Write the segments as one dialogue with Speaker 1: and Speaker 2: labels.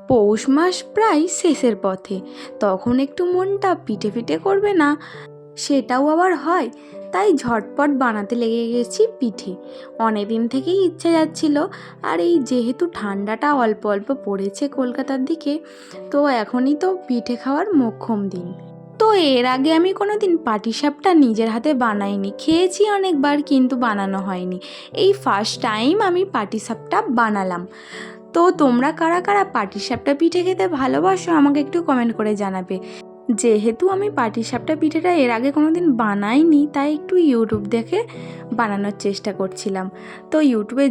Speaker 1: পৌষ মাস প্রায় শেষের পথে, তখন একটু মনটা পিঠে পিঠে করবে না, সেটাও আবার হয়। তাই ঝটপট বানাতে লেগে গেছি পিঠে। অনেক দিন থেকেই ইচ্ছে যাচ্ছিল। আর এই যেহেতু ঠান্ডাটা অল্প অল্প পড়েছে কলকাতার দিকে, তো এখনই তো পিঠে খাওয়ার মোক্ষম দিন। তো এর আগে আমি কোনো দিন পাটিসাপটা নিজের হাতে বানাইনি, খেয়েছি অনেকবার কিন্তু বানানো হয়নি। এই ফার্স্ট টাইম আমি পাটিসাপটা বানালাম। তো তোমরা কারা কারা পাটিসাপটা পিঠে খেতে ভালোবাসো আমাকে একটু কমেন্ট করে জানাবে। যেহেতু আমি পাটিসাপটা পিঠেটা এর আগে কোনো দিন বানাইনি, তাই একটু ইউটিউব দেখে বানানোর চেষ্টা করছিলাম। তো ইউটিউবে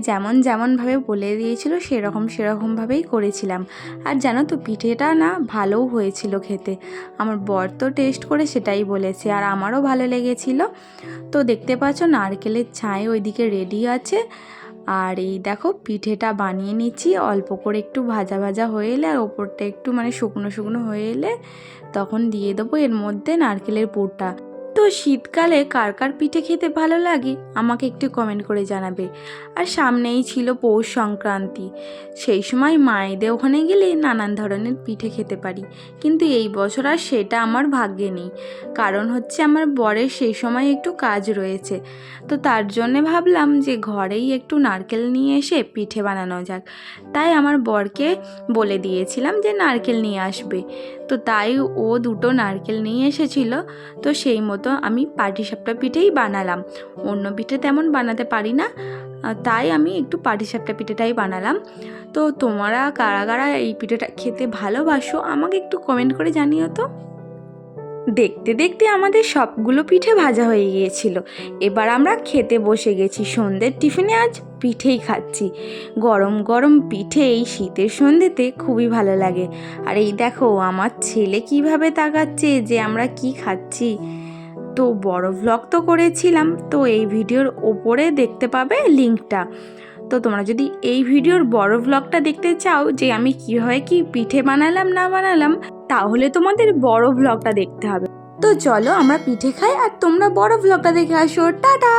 Speaker 1: যেমনভাবে বলে দিয়েছিল সেরকমভাবেই করেছিলাম। আর জানো তো পিঠেটা না ভালোও হয়েছিল খেতে। আমার বর তো টেস্ট করে সেটাই বলেছে, আর আমারও ভালো লেগেছিল। তো দেখতে পাচ্ছ নারকেলের ছাই ওইদিকে রেডি আছে। আর এই দেখো পিঠেটা বানিয়ে নিচ্ছি, অল্প করে একটু ভাজা ভাজা হয়ে এলে আর ওপরটা একটু শুকনো শুকনো হয়ে এলে তখন দিয়ে দেবো এর মধ্যে নারকেলের পুরটা। তো শীতকালে কার কার পিঠে খেতে ভালো লাগে আমাকে একটু কমেন্ট করে জানাবে। আর সামনেই ছিল পৌষ সংক্রান্তি, সেই সময় মায়েদের ওখানে গেলে নানান ধরনের পিঠে খেতে পারি। কিন্তু এই বছর আর সেটা আমার ভাগ্যে নেই, কারণ হচ্ছে আমার বরের সেই সময় একটু কাজ রয়েছে। তো তার জন্যে ভাবলাম যে ঘরেই একটু নারকেল নিয়ে এসে পিঠে বানানো যাক। তাই আমার বরকে বলে দিয়েছিলাম যে নারকেল নিয়ে আসবে। তো তাই ও দুটো নারকেল নিয়ে এসেছিল। তো সেই মতো আমি পাটিসাপটা পিঠেই বানালাম, অন্য পিঠে তেমন বানাতে পারি না, তাই আমি একটু পাটিসাপটা পিঠেটাই বানালাম। তো তোমরা কারা কারা এই পিঠেটা খেতে ভালোবাসো আমাকে একটু কমেন্ট করে জানিও তো। দেখতে দেখতে আমাদের সবগুলো পিঠে ভাজা হয়ে গিয়েছিল। এবার আমরা খেতে বসে গেছি। সন্ধ্যের টিফিনে আজ পিঠেই খাচ্ছি। গরম গরম পিঠে এই শীতের সন্ধ্যেতে খুবই ভালো লাগে। আর এই দেখো আমার ছেলে কিভাবে তাকাচ্ছে যে আমরা কি খাচ্ছি। তো বড় ভ্লগ তো করেছিলাম, তো এই ভিডিওর ওপরে দেখতে পাবে লিঙ্কটা। তো তোমরা যদি এই ভিডিওর বড় ভ্লগটা দেখতে চাও যে আমি কীভাবে কি পিঠে বানালাম না বানালাম, তাহলে তোমাদের বড় ভ্লগটা দেখতে হবে। তো চলো আমরা পিঠে খাই আর তোমরা বড় ভ্লগটা দেখে আসো। টাটা।